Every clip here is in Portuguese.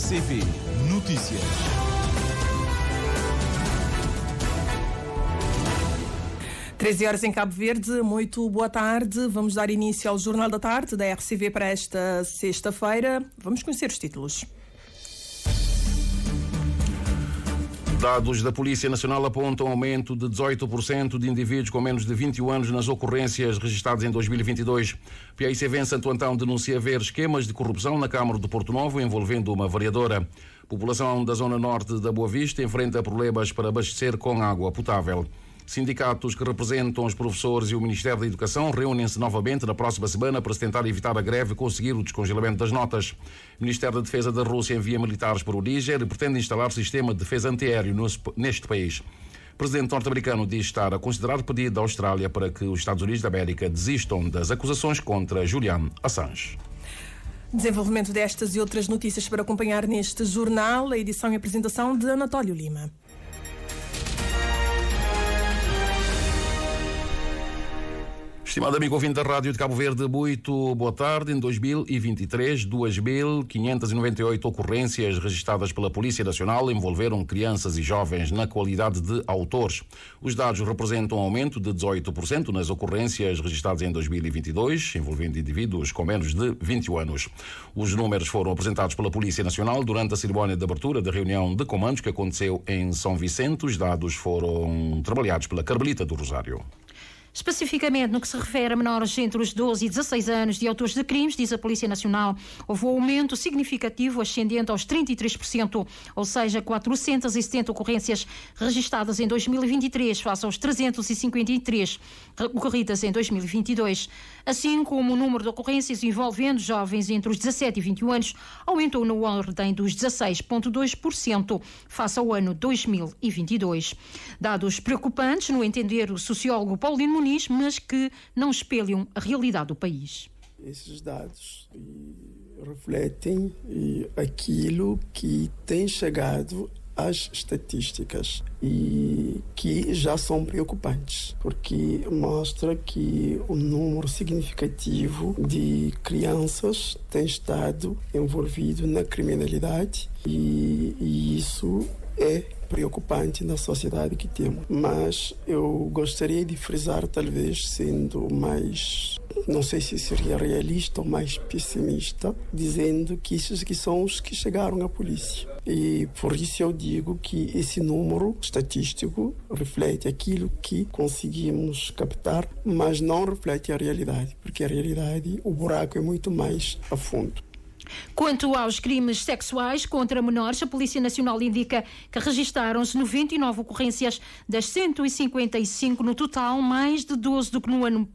RCV Notícias. Treze horas em Cabo Verde, muito boa tarde. Vamos dar início ao Jornal da Tarde da RCV para esta sexta-feira. Vamos conhecer os títulos. Dados da Polícia Nacional apontam aumento de 18% de indivíduos com menos de 21 anos nas ocorrências registradas em 2022. PICV em Santo Antão denuncia haver esquemas de corrupção na Câmara de Porto Novo envolvendo uma vereadora. População da zona norte da Boa Vista enfrenta problemas para abastecer com água potável. Sindicatos que representam os professores e o Ministério da Educação reúnem-se novamente na próxima semana para se tentar evitar a greve e conseguir o descongelamento das notas. O Ministério da Defesa da Rússia envia militares para o Níger e pretende instalar sistema de defesa antiaéreo neste país. O presidente norte-americano diz estar a considerar o pedido da Austrália para que os Estados Unidos da América desistam das acusações contra Julian Assange. Desenvolvimento destas e outras notícias para acompanhar neste jornal, a edição e apresentação de Anatólio Lima. Estimado amigo ouvinte da Rádio de Cabo Verde, muito boa tarde. Em 2023, 2.598 ocorrências registradas pela Polícia Nacional envolveram crianças e jovens na qualidade de autores. Os dados representam um aumento de 18% nas ocorrências registradas em 2022, envolvendo indivíduos com menos de 21 anos. Os números foram apresentados pela Polícia Nacional durante a cerimónia de abertura da reunião de comandos que aconteceu em São Vicente. Os dados foram trabalhados pela Carmelita do Rosário. Especificamente no que se refere a menores entre os 12 e 16 anos de autores de crimes, diz a Polícia Nacional, houve um aumento significativo ascendente aos 33%, ou seja, 470 ocorrências registadas em 2023 face aos 353 ocorridas em 2022. Assim como o número de ocorrências envolvendo jovens entre os 17 e 21 anos aumentou na ordem dos 16,2% face ao ano 2022. Dados preocupantes, no entender o sociólogo Paulino Muniz, mas que não espelham a realidade do país. Esses dados refletem aquilo que tem chegado às estatísticas e que já são preocupantes, porque mostra que o número significativo de crianças tem estado envolvido na criminalidade e isso é preocupante na sociedade que temos. Mas eu gostaria de frisar, talvez sendo mais, não sei se seria realista ou mais pessimista, dizendo que esses aqui são os que chegaram à polícia. E por isso eu digo que esse número estatístico reflete aquilo que conseguimos captar, mas não reflete a realidade, porque a realidade, o buraco é muito mais a fundo. Quanto aos crimes sexuais contra menores, a Polícia Nacional indica que registaram-se 99 ocorrências das 155 no total, mais de 12 do que no ano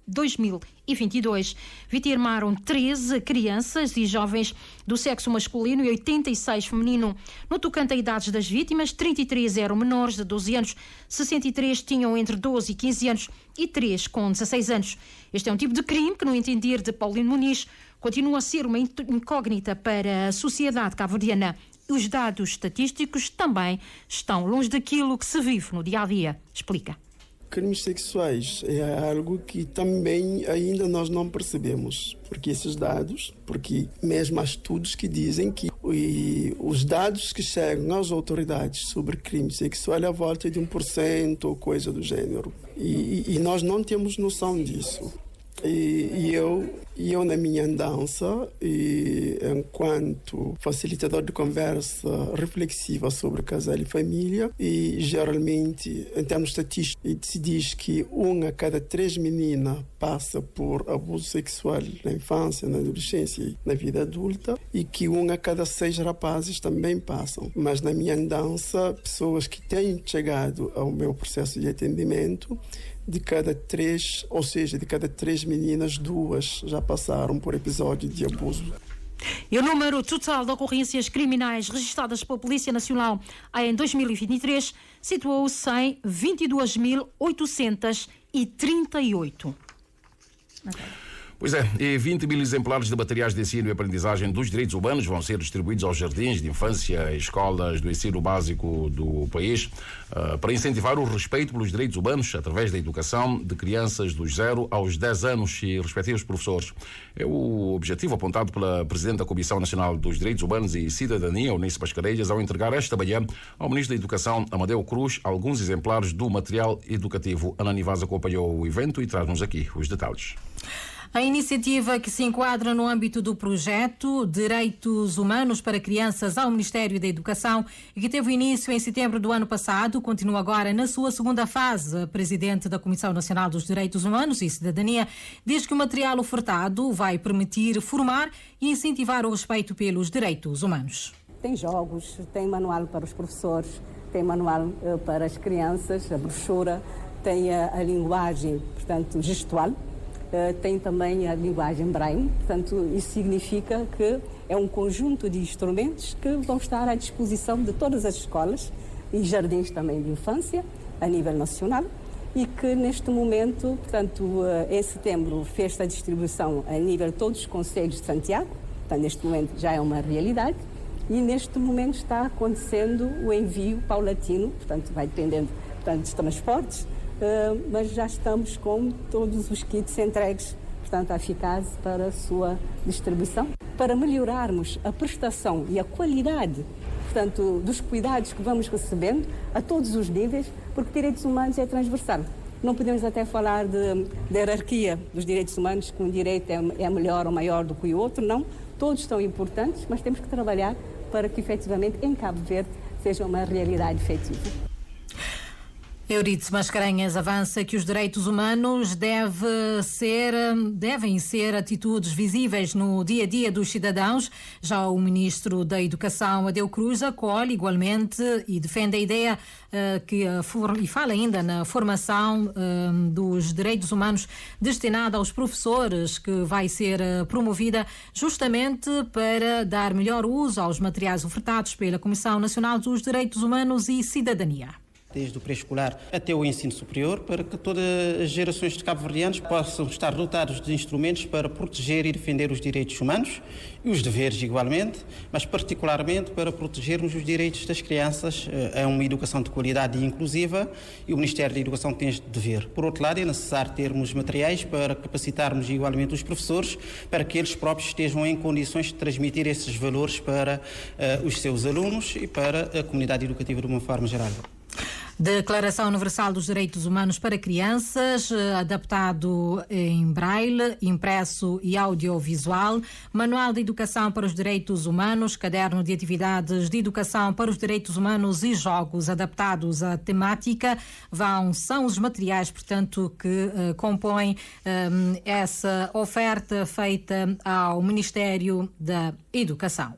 2022. Vitimaram 13 crianças e jovens do sexo masculino e 86 feminino. No tocante a idades das vítimas, 33 eram menores de 12 anos, 63 tinham entre 12 e 15 anos e 3 com 16 anos. Este é um tipo de crime que, no entender de Paulino Muniz, continua a ser uma incógnita para a sociedade cabo-verdiana. Os dados estatísticos também estão longe daquilo que se vive no dia-a-dia. Explica. Crimes sexuais é algo que também ainda nós não percebemos, porque esses dados, porque mesmo há estudos que dizem que os dados que chegam às autoridades sobre crime sexual é à volta de 1% ou coisa do gênero. E nós não temos noção disso. E eu na minha andança, enquanto facilitador de conversa reflexiva sobre casal e família, e geralmente, em termos estatísticos, se diz que 1 a cada 3 meninas passa por abuso sexual na infância, na adolescência e na vida adulta, e que 1 a cada 6 rapazes também passam. Mas na minha andança, pessoas que têm chegado ao meu processo de atendimento, de cada 3, ou seja, de cada 3 meninas, 2 já passaram por episódio de abuso. E o número total de ocorrências criminais registradas pela Polícia Nacional em 2023 situou-se em 22.838. Pois é, e 20 mil exemplares de materiais de ensino e aprendizagem dos direitos humanos vão ser distribuídos aos jardins de infância e escolas do ensino básico do país para incentivar o respeito pelos direitos humanos através da educação de crianças dos 0 aos 10 anos e respectivos professores. É o objetivo apontado pela Presidente da Comissão Nacional dos Direitos Humanos e Cidadania, Eunice Mascarenhas, ao entregar esta manhã ao Ministro da Educação, Amadeu Cruz, alguns exemplares do material educativo. Ana Nivaz acompanhou o evento e traz-nos aqui os detalhes. A iniciativa, que se enquadra no âmbito do projeto Direitos Humanos para Crianças ao Ministério da Educação e que teve início em setembro do ano passado, continua agora na sua segunda fase. A Presidente da Comissão Nacional dos Direitos Humanos e Cidadania diz que o material ofertado vai permitir formar e incentivar o respeito pelos direitos humanos. Tem jogos, tem manual para os professores, tem manual para as crianças, a brochura, tem a linguagem, portanto, gestual. Tem também a linguagem Braille, portanto, isso significa que é um conjunto de instrumentos que vão estar à disposição de todas as escolas e jardins também de infância, a nível nacional, e que neste momento, portanto, em setembro fez a distribuição a nível de todos os concelhos de Santiago, portanto, neste momento já é uma realidade, e neste momento está acontecendo o envio paulatino, portanto, vai dependendo, portanto, dos transportes, mas já estamos com todos os kits entregues, portanto, eficazes para a sua distribuição, para melhorarmos a prestação e a qualidade, portanto, dos cuidados que vamos recebendo a todos os níveis, porque direitos humanos é transversal. Não podemos até falar de hierarquia dos direitos humanos, que um direito é melhor ou maior do que o outro, não. Todos são importantes, mas temos que trabalhar para que, efetivamente, em Cabo Verde, seja uma realidade efetiva. Euridice Mascarenhas avança que os direitos humanos devem ser atitudes visíveis no dia a dia dos cidadãos. Já o Ministro da Educação, Amadeu Cruz, acolhe igualmente e defende a ideia e fala ainda na formação dos direitos humanos destinada aos professores, que vai ser promovida justamente para dar melhor uso aos materiais ofertados pela Comissão Nacional dos Direitos Humanos e Cidadania. Desde o pré-escolar até o ensino superior, para que todas as gerações de cabo-verdianos possam estar dotados de instrumentos para proteger e defender os direitos humanos e os deveres igualmente, mas particularmente para protegermos os direitos das crianças a uma educação de qualidade e inclusiva, e o Ministério da Educação tem este dever. Por outro lado, é necessário termos materiais para capacitarmos igualmente os professores, para que eles próprios estejam em condições de transmitir esses valores para os seus alunos e para a comunidade educativa de uma forma geral. Declaração Universal dos Direitos Humanos para Crianças, adaptado em braille, impresso e audiovisual, Manual de Educação para os Direitos Humanos, Caderno de Atividades de Educação para os Direitos Humanos e jogos adaptados à temática, são os materiais, portanto, que compõem essa oferta feita ao Ministério da Educação.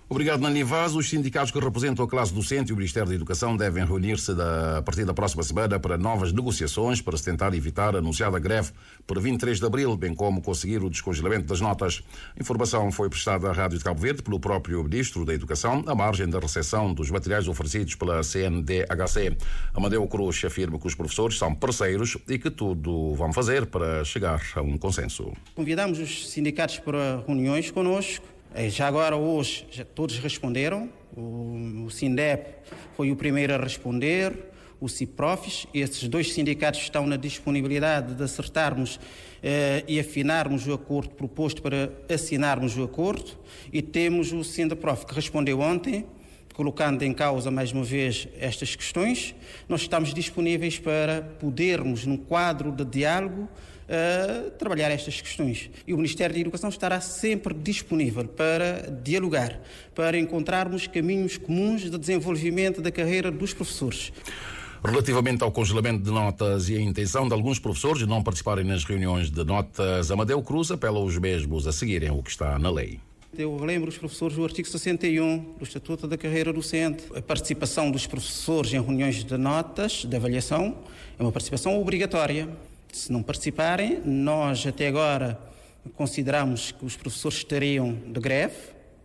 Obrigado, Nani Vaz. Os sindicatos que representam a classe docente e o Ministério da Educação devem reunir-se a partir da próxima semana para novas negociações para se tentar evitar a anunciada greve para 23 de abril, bem como conseguir o descongelamento das notas. A informação foi prestada à Rádio de Cabo Verde pelo próprio Ministro da Educação, à margem da recepção dos materiais oferecidos pela CNDHC. Amadeu Cruz afirma que os professores são parceiros e que tudo vão fazer para chegar a um consenso. Convidamos os sindicatos para reuniões connosco. Já agora, hoje, todos responderam. O SINDEP foi o primeiro a responder, o CIPROFES. Esses dois sindicatos estão na disponibilidade de acertarmos e afinarmos o acordo proposto para assinarmos o acordo. E temos o SINDEPROF, que respondeu ontem, colocando em causa mais uma vez estas questões. Nós estamos disponíveis para podermos, num quadro de diálogo, trabalhar estas questões. E o Ministério da Educação estará sempre disponível para dialogar, para encontrarmos caminhos comuns de desenvolvimento da carreira dos professores. Relativamente ao congelamento de notas e a intenção de alguns professores de não participarem nas reuniões de notas, Amadeu Cruz apela aos mesmos a seguirem o que está na lei. Eu lembro os professores do artigo 61 do Estatuto da Carreira Docente. A participação dos professores em reuniões de notas, de avaliação, é uma participação obrigatória. Se não participarem, nós até agora consideramos que os professores estariam de greve,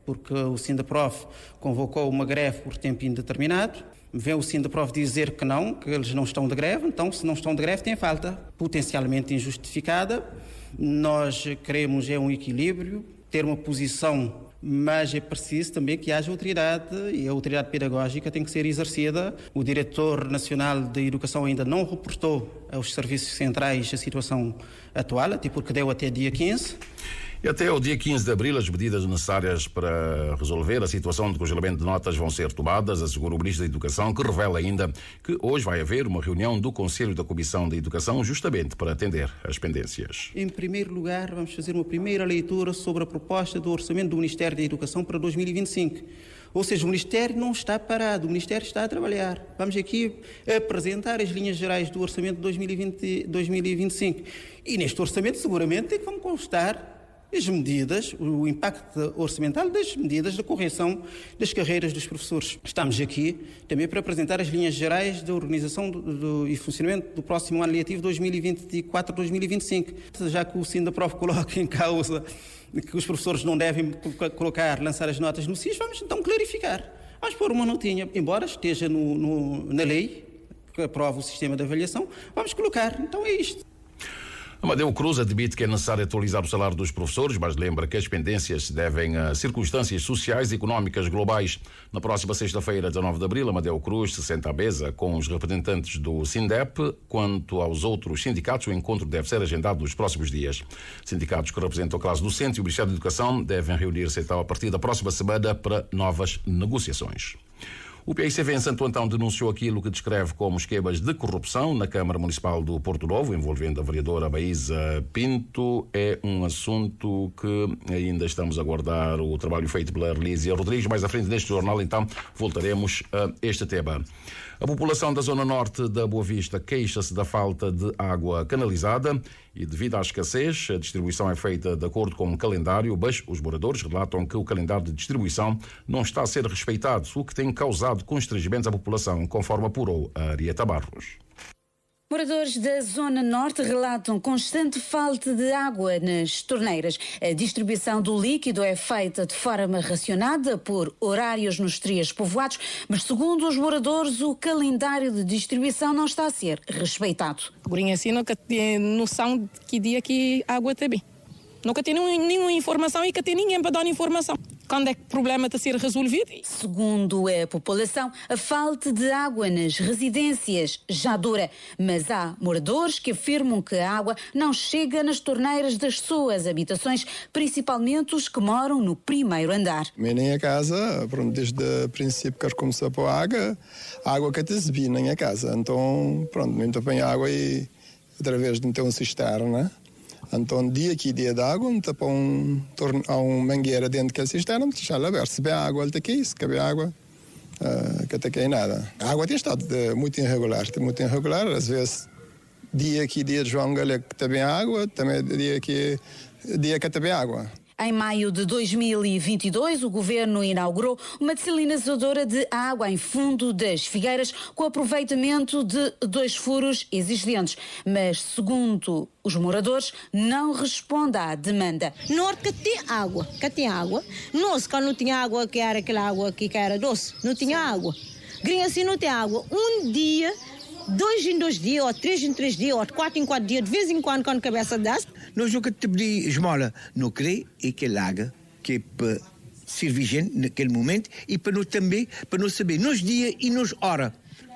porque o SINDEPROF convocou uma greve por tempo indeterminado. Vem o SINDEPROF dizer que eles não estão de greve, então se não estão de greve têm falta potencialmente injustificada Nós queremos um equilíbrio, ter uma posição, mas é preciso também que haja autoridade, e a autoridade pedagógica tem que ser exercida. O Diretor Nacional de Educação ainda não reportou aos serviços centrais a situação atual, até porque deu até dia 15. E até o dia 15 de abril, as medidas necessárias para resolver a situação de congelamento de notas vão ser tomadas, assegura o Ministro da Educação, que revela ainda que hoje vai haver uma reunião do Conselho da Comissão de Educação justamente para atender as pendências. Em primeiro lugar, vamos fazer uma primeira leitura sobre a proposta do orçamento do Ministério da Educação para 2025. Ou seja, o Ministério não está parado, o Ministério está a trabalhar. Vamos aqui apresentar as linhas gerais do orçamento de 2025. E neste orçamento, seguramente, é que vão constar as medidas, o impacto orçamental das medidas da correção das carreiras dos professores. Estamos aqui também para apresentar as linhas gerais da organização e funcionamento do próximo ano letivo 2024-2025. Já que o SINDAPROF coloca em causa que os professores não devem lançar as notas no SIS, vamos então clarificar. Vamos pôr uma notinha, embora esteja na lei que aprova o sistema de avaliação, vamos colocar. Então é isto. Amadeu Cruz admite que é necessário atualizar o salário dos professores, mas lembra que as pendências se devem a circunstâncias sociais e económicas globais. Na próxima sexta-feira, 19 de abril, Amadeu Cruz se senta à mesa com os representantes do SINDEP. Quanto aos outros sindicatos, o encontro deve ser agendado nos próximos dias. Sindicatos que representam a classe docente e o Ministério da Educação devem reunir-se então a partir da próxima semana para novas negociações. O PICV em Santo Antão denunciou aquilo que descreve como esquemas de corrupção na Câmara Municipal do Porto Novo, envolvendo a vereadora Baísa Pinto. É um assunto que ainda estamos a aguardar o trabalho feito pela Arlísia Rodrigues. Mais à frente neste jornal, então, voltaremos a este tema. A população da zona norte da Boa Vista queixa-se da falta de água canalizada e, devido à escassez, a distribuição é feita de acordo com um calendário, mas os moradores relatam que o calendário de distribuição não está a ser respeitado, o que tem causado constrangimentos à população, conforme apurou a Arieta Barros. Moradores da Zona Norte relatam constante falta de água nas torneiras. A distribuição do líquido é feita de forma racionada por horários nos 3 povoados, mas segundo os moradores, o calendário de distribuição não está a ser respeitado. Agora assim nunca tem noção de que dia que a água está bem. Nunca tem nenhuma informação e que tem ninguém para dar informação. Quando é que o problema está a ser resolvido? Segundo a população, a falta de água nas residências já dura, mas há moradores que afirmam que a água não chega nas torneiras das suas habitações, principalmente os que moram no primeiro andar. Nem a casa, pronto, desde o princípio que começou a pôr a água que até se via nem a casa. Então, pronto, muito apanha água e através de meter um cisterna. Então, dia aqui, dia de água, há uma mangueira dentro daquela cisterna, deixa ela aberta. Se bem água, ele está aqui, se cabe água, que até aqui nada. A água tem estado muito irregular, às vezes, dia aqui, dia de João Galego, que está bem água, também dia que está bem água. Em maio de 2022, o governo inaugurou uma desalinizadora de água em fundo das Figueiras, com aproveitamento de 2 furos existentes. Mas, segundo os moradores, não responde à demanda. Norte que tem água. Nós, quando não tinha água, que era aquela água que era doce, não tinha água. Grinha assim não tem água. Um dia, 2 em 2 dias, ou 3 em 3 dias, ou 4 em 4 dias, de vez em quando a cabeça desce. Nós nunca te pedi esmola. Não querer é que água que é para servir gente naquele momento e para nós também, para nós saber nos dias e nos horas.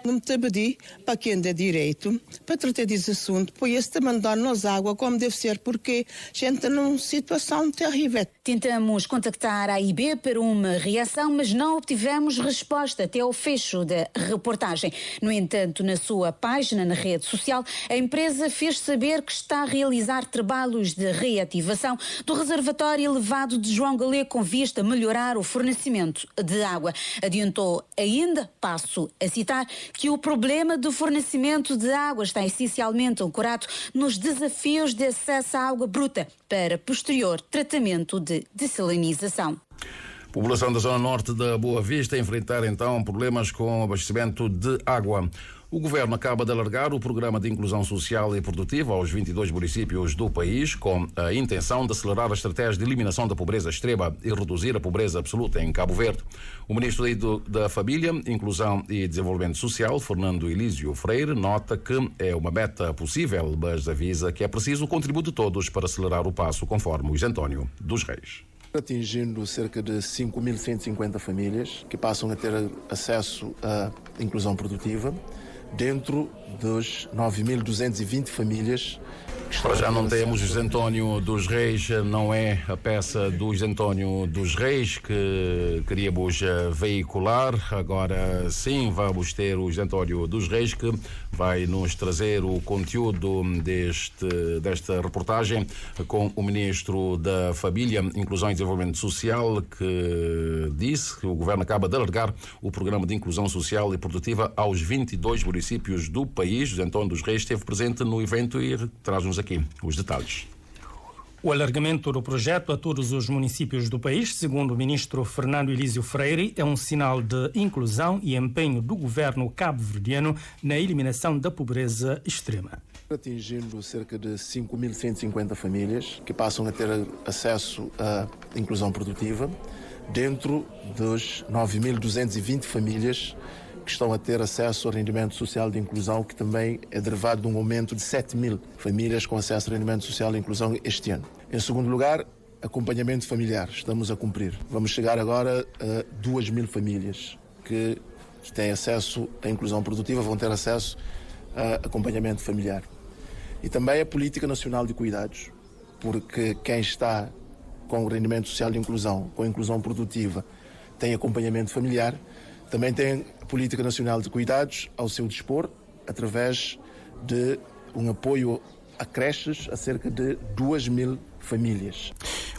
Não te pedi para quem dá direito para tratar desse assunto, pois esse também dá-nos água como deve ser, porque a gente está numa situação terrível. Tentamos contactar a AIB para uma reação, mas não obtivemos resposta até ao fecho da reportagem. No entanto, na sua página na rede social, a empresa fez saber que está a realizar trabalhos de reativação do reservatório elevado de João Galego com vista a melhorar o fornecimento de água. Adiantou ainda, passo a citar, que o problema do fornecimento de água está essencialmente ancorado nos desafios de acesso à água bruta para posterior tratamento de dessalinização. População da zona norte da Boa Vista a enfrentar então problemas com abastecimento de água. O Governo acaba de alargar o Programa de Inclusão Social e Produtiva aos 22 municípios do país, com a intenção de acelerar a estratégia de eliminação da pobreza extrema e reduzir a pobreza absoluta em Cabo Verde. O Ministro da Família, Inclusão e Desenvolvimento Social, Fernando Elísio Freire, nota que é uma meta possível, mas avisa que é preciso o contributo de todos para acelerar o passo, conforme Luís António dos Reis. Atingindo cerca de 5.150 famílias que passam a ter acesso à inclusão produtiva, dentro dos 9.220 famílias. Para já não temos José António dos Reis, não é a peça do José António dos Reis que queríamos veicular. Agora sim vamos ter o José António dos Reis, que vai nos trazer o conteúdo desta reportagem com o Ministro da Família, Inclusão e Desenvolvimento Social, que disse que o Governo acaba de alargar o Programa de Inclusão Social e Produtiva aos 22 municípios do país. José António dos Reis esteve presente no evento e traz-nos aqui os detalhes. O alargamento do projeto a todos os municípios do país, segundo o ministro Fernando Elísio Freire, é um sinal de inclusão e empenho do governo cabo-verdiano na eliminação da pobreza extrema. Atingindo cerca de 5.150 famílias que passam a ter acesso à inclusão produtiva, dentro dos 9.220 famílias que estão a ter acesso ao rendimento social de inclusão, que também é derivado de um aumento de 7.000 famílias com acesso ao rendimento social de inclusão este ano. Em segundo lugar, acompanhamento familiar. Estamos a cumprir. Vamos chegar agora a 2.000 famílias que têm acesso à inclusão produtiva, vão ter acesso a acompanhamento familiar. E também a Política Nacional de Cuidados, porque quem está com o rendimento social de inclusão, com a inclusão produtiva, tem acompanhamento familiar, também tem a Política Nacional de Cuidados ao seu dispor, através de um apoio a creches a cerca de 2.000 famílias.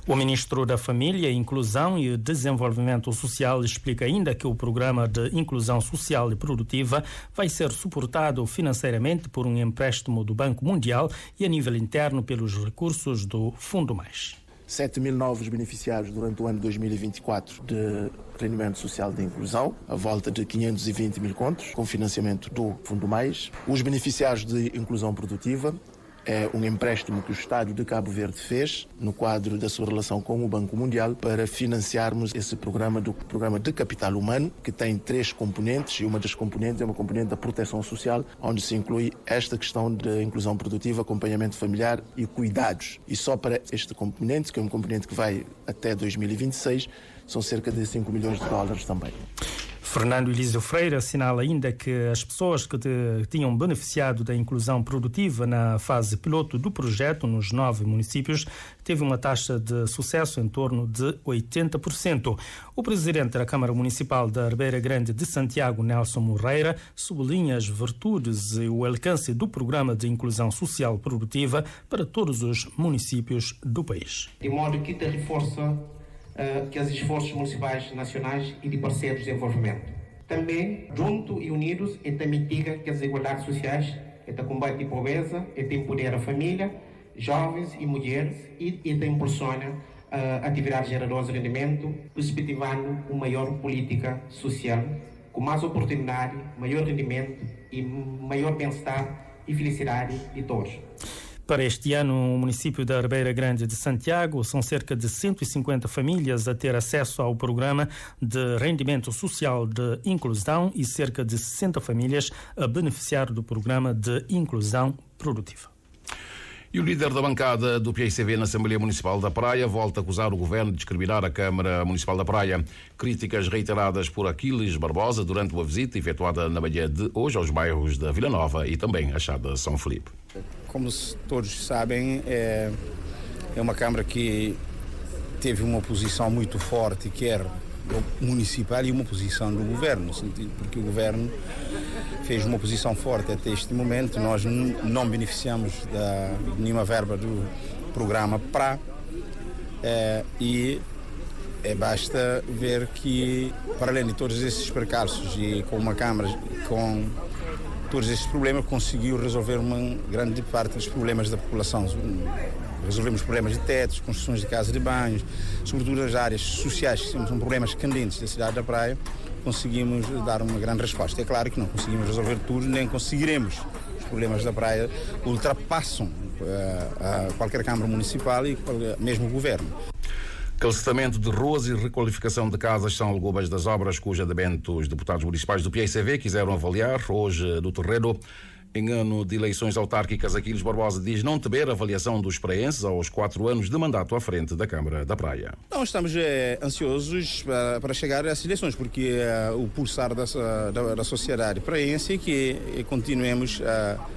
O Ministro da Família, Inclusão e Desenvolvimento Social explica ainda que o Programa de Inclusão Social e Produtiva vai ser suportado financeiramente por um empréstimo do Banco Mundial e a nível interno pelos recursos do Fundo Mais. 7.000 novos beneficiários durante o ano 2024 de rendimento social de inclusão, a volta de 520.000 contos, com financiamento do Fundo Mais. Os beneficiários de inclusão produtiva é um empréstimo que o Estado de Cabo Verde fez no quadro da sua relação com o Banco Mundial para financiarmos esse programa de capital humano, que tem 3 componentes, e uma das componentes é uma componente da proteção social, onde se inclui esta questão de inclusão produtiva, acompanhamento familiar e cuidados. E só para este componente, que é um componente que vai até 2026, são cerca de 5 milhões de dólares também. Fernando Elísio Freire assinala ainda que as pessoas que tinham beneficiado da inclusão produtiva na fase piloto do projeto nos 9 municípios teve uma taxa de sucesso em torno de 80%. O presidente da Câmara Municipal da Ribeira Grande de Santiago, Nelson Moreira, sublinha as virtudes e o alcance do Programa de Inclusão Social Produtiva para todos os municípios do país. De modo que te reforça que os esforços municipais, nacionais e de parceiros de desenvolvimento. Também, juntos e unidos, mitiga que as desigualdades sociais, combate a pobreza, empodera a família, jovens e mulheres e impulsiona atividades geradoras de rendimento, perspectivando uma maior política social, com mais oportunidade, maior rendimento e maior bem-estar e felicidade de todos. Para este ano, o município da Ribeira Grande de Santiago são cerca de 150 famílias a ter acesso ao programa de rendimento social de inclusão e cerca de 60 famílias a beneficiar do programa de inclusão produtiva. E o líder da bancada do PICV na Assembleia Municipal da Praia volta a acusar o Governo de discriminar a Câmara Municipal da Praia. Críticas reiteradas por Aquiles Barbosa durante uma visita efetuada na manhã de hoje aos bairros da Vila Nova e também a Chada São Felipe. Como todos sabem, é uma Câmara que teve uma posição muito forte, quer do municipal e uma posição do Governo, no sentido porque o Governo fez uma posição forte até este momento. Nós não beneficiamos de nenhuma verba do programa PRA e basta ver que, para além de todos esses percalços e com uma Câmara com todos esses problemas, conseguiu resolver uma grande parte dos problemas da população. Resolvemos problemas de tetos, construções de casas de banhos, sobretudo as áreas sociais, que são problemas candentes da cidade da Praia. conseguimos dar uma grande resposta. É claro que não conseguimos resolver tudo, nem conseguiremos. Os problemas da praia ultrapassam qualquer Câmara Municipal e mesmo o Governo. Calcetamento de ruas e requalificação de casas são algumas das obras cujo andamento os deputados municipais do PICV quiseram avaliar hoje no terreno. Em ano de eleições autárquicas, Aquiles Barbosa diz não temer avaliação dos praenses aos 4 anos de mandato à frente da Câmara da Praia. Não, estamos ansiosos para chegar às eleições, porque o pulsar da sociedade praense é que continuemos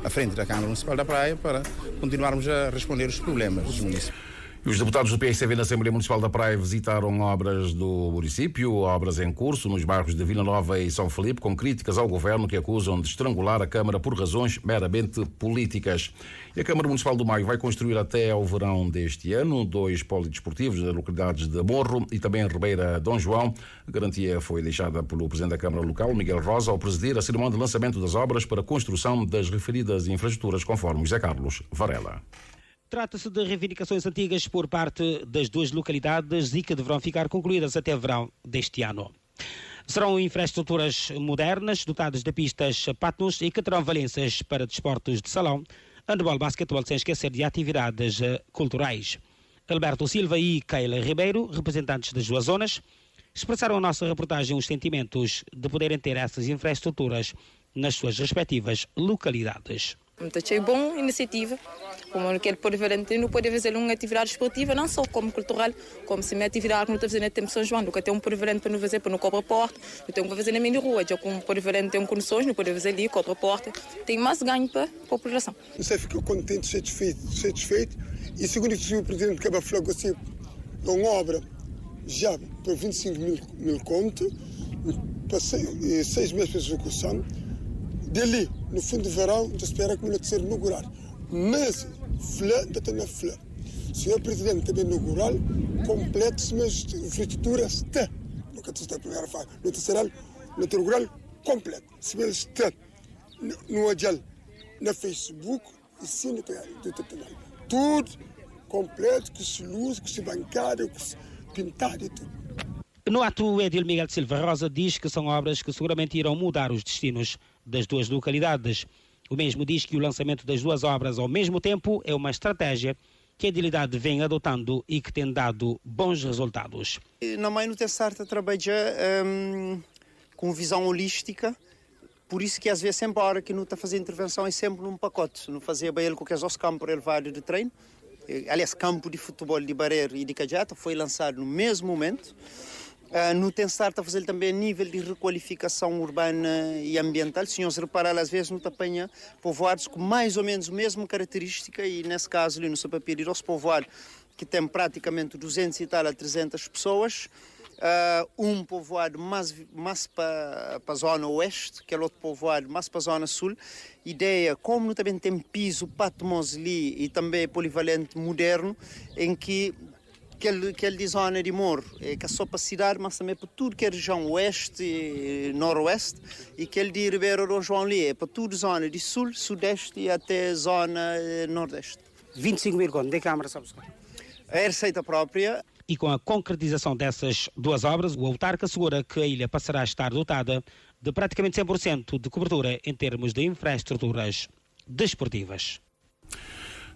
à frente da Câmara Municipal da Praia para continuarmos a responder os problemas dos municípios. Os deputados do PICV na Assembleia Municipal da Praia visitaram obras do município, obras em curso nos bairros de Vila Nova e São Felipe, com críticas ao governo que acusam de estrangular a Câmara por razões meramente políticas. E a Câmara Municipal do Maio vai construir até ao verão deste ano 2 polidesportivos nas localidades de Morro e também Ribeira Dom João. A garantia foi deixada pelo Presidente da Câmara Local, Miguel Rosa, ao presidir a cerimónia de lançamento das obras para a construção das referidas infraestruturas, conforme José Carlos Varela. Trata-se de reivindicações antigas por parte das 2 localidades e que deverão ficar concluídas até verão deste ano. Serão infraestruturas modernas, dotadas de pistas patnos e que terão valências para desportos de salão, handebol, basquetebol, sem esquecer de atividades culturais. Alberto Silva e Keila Ribeiro, representantes das 2 zonas, expressaram a nossa reportagem os sentimentos de poderem ter essas infraestruturas nas suas respectivas localidades. Achei bom a iniciativa, como aquele polivalente não pode fazer uma atividade esportiva, não só como cultural, como se minha atividade que não está fazendo no tempo São João, nunca tem um polivalente para não fazer, para não cobrar porta, não tem que fazer na minha rua, já com um polivalente tem condições, não pode fazer ali, cobra porta, tem mais ganho para a população. Você fica contente, satisfeito, e segundo que o Presidente de Cabo Flaco, assim, é uma obra já por 25 mil contos, passei 6 meses para execução. Dali, no fim do verão, a gente espera que ele seja inaugurado. Mas, ainda tem a flã. O senhor Presidente também inaugural, completo, mas infraestrutura está. Nunca está a primeira fase. No terceiro, no inaugural, completo. Se ele está no Agel, no Facebook e sim no canal. Tudo completo, com se luz, com se bancário, com se pintado e tudo. No ato, o Edil Miguel de Silva Rosa diz que são obras que seguramente irão mudar os destinos das 2 localidades. O mesmo diz que o lançamento das 2 obras ao mesmo tempo é uma estratégia que a entidade vem adotando e que tem dado bons resultados. Na mãe não tem certo a trabalhar com visão holística, por isso que às vezes sempre a hora que não está a fazer intervenção é sempre num pacote. Não fazia bem ele com os campos elevados de treino. Aliás, campo de futebol de Barreiro e de Cajata foi lançado no mesmo momento. No tem starta a fazer também nível de requalificação urbana e ambiental. Se nós reparar, às vezes não apanha povoados com mais ou menos a mesma característica e nesse caso ali no seu papel de povoado que tem praticamente 200 e tal a 300 pessoas, um povoado mais para a zona oeste, que é outro povoado mais para a zona sul. Ideia, como também tem piso, patmos ali e também polivalente moderno, em que aquele de zona de Morro é que é só para a cidade, mas também para tudo que é região oeste e noroeste, e aquele de Ribeira Dom João ali é para tudo zona de sul, sudeste e até zona nordeste. 25 mil contos, de Câmara, sabes? A receita própria. E com a concretização dessas 2 obras, o autarca assegura que a ilha passará a estar dotada de praticamente 100% de cobertura em termos de infraestruturas desportivas.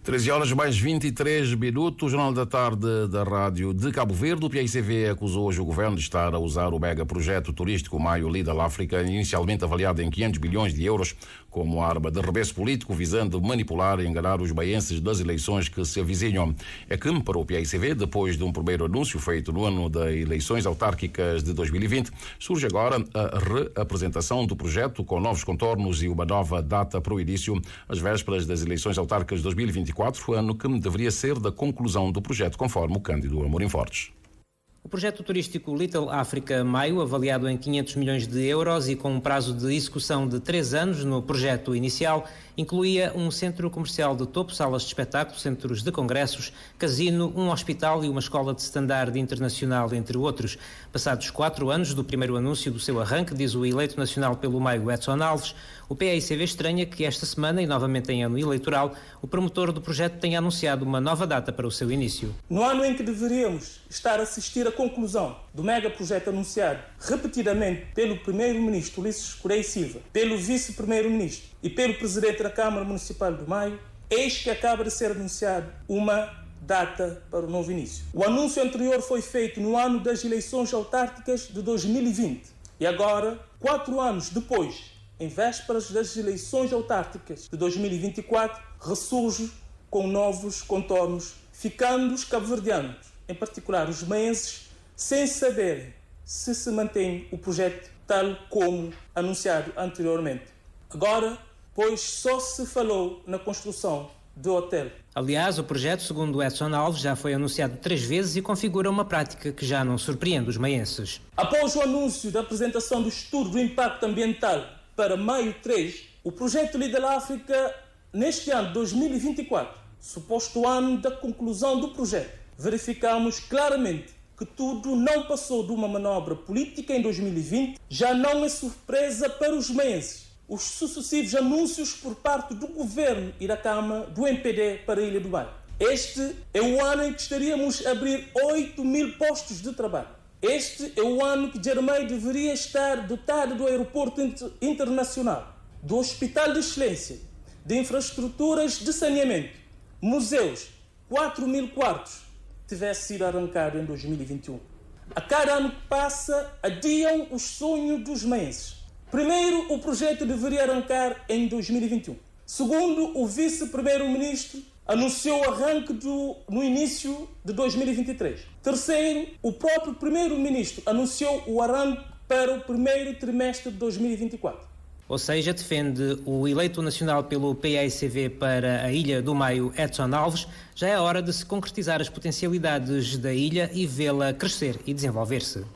13 horas mais 23 minutos, Jornal da Tarde da Rádio de Cabo Verde. O PICV acusou hoje o governo de estar a usar o mega projeto turístico Maio Lidl África, inicialmente avaliado em 500 bilhões de euros, como arma de arremesso político, visando manipular e enganar os baienses das eleições que se avizinham. É que, para o PICV, depois de um primeiro anúncio feito no ano das eleições autárquicas de 2020, surge agora a reapresentação do projeto com novos contornos e uma nova data para o início, às vésperas das eleições autárquicas de 2024, ano que deveria ser da conclusão do projeto, conforme o Cândido Amorim Fortes. O projeto turístico Little África Maio, avaliado em 500 milhões de euros e com um prazo de execução de 3 anos no projeto inicial, incluía um centro comercial de topo, salas de espetáculo, centros de congressos, casino, um hospital e uma escola de standard internacional, entre outros. Passados 4 anos do primeiro anúncio do seu arranque, diz o eleito nacional pelo Maio Edson Alves, o PAICV estranha que esta semana, e novamente em ano eleitoral, o promotor do projeto tenha anunciado uma nova data para o seu início. No ano em que deveríamos estar a assistir à conclusão do megaprojeto anunciado repetidamente pelo Primeiro-Ministro Ulisses Correia Silva, pelo Vice-Primeiro-Ministro e pelo Presidente da Câmara Municipal do Maio, eis que acaba de ser anunciado uma data para o novo início. O anúncio anterior foi feito no ano das eleições autárquicas de 2020 e agora, 4 anos depois, em vésperas das eleições autárquicas de 2024, ressurge com novos contornos, ficando os cabo-verdianos, em particular os maenses, sem saberem se mantém o projeto tal como anunciado anteriormente. Agora, pois só se falou na construção do hotel. Aliás, o projeto, segundo Edson Alves, já foi anunciado 3 vezes e configura uma prática que já não surpreende os maenses. Após o anúncio da apresentação do estudo do impacto ambiental para maio 3, o projeto Lidl África, neste ano de 2024, suposto ano da conclusão do projeto, verificamos claramente que tudo não passou de uma manobra política em 2020, já não é surpresa para os maenses os sucessivos anúncios por parte do Governo e da Câmara do MPD para a Ilha do Maio. Este é o ano em que estaríamos a abrir 8.000 postos de trabalho. Este é o ano que Jarmei deveria estar dotado do aeroporto internacional, do hospital de excelência, de infraestruturas de saneamento, museus, 4.000 quartos, tivesse sido arrancado em 2021. A cada ano que passa, adiam os sonhos dos maenses. Primeiro, o projeto deveria arrancar em 2021. Segundo, o vice-primeiro-ministro anunciou o arranque no início de 2023. Terceiro, o próprio primeiro-ministro anunciou o arranque para o primeiro trimestre de 2024. Ou seja, defende o eleito nacional pelo PAICV para a Ilha do Maio, Edson Alves, já é hora de se concretizar as potencialidades da ilha e vê-la crescer e desenvolver-se.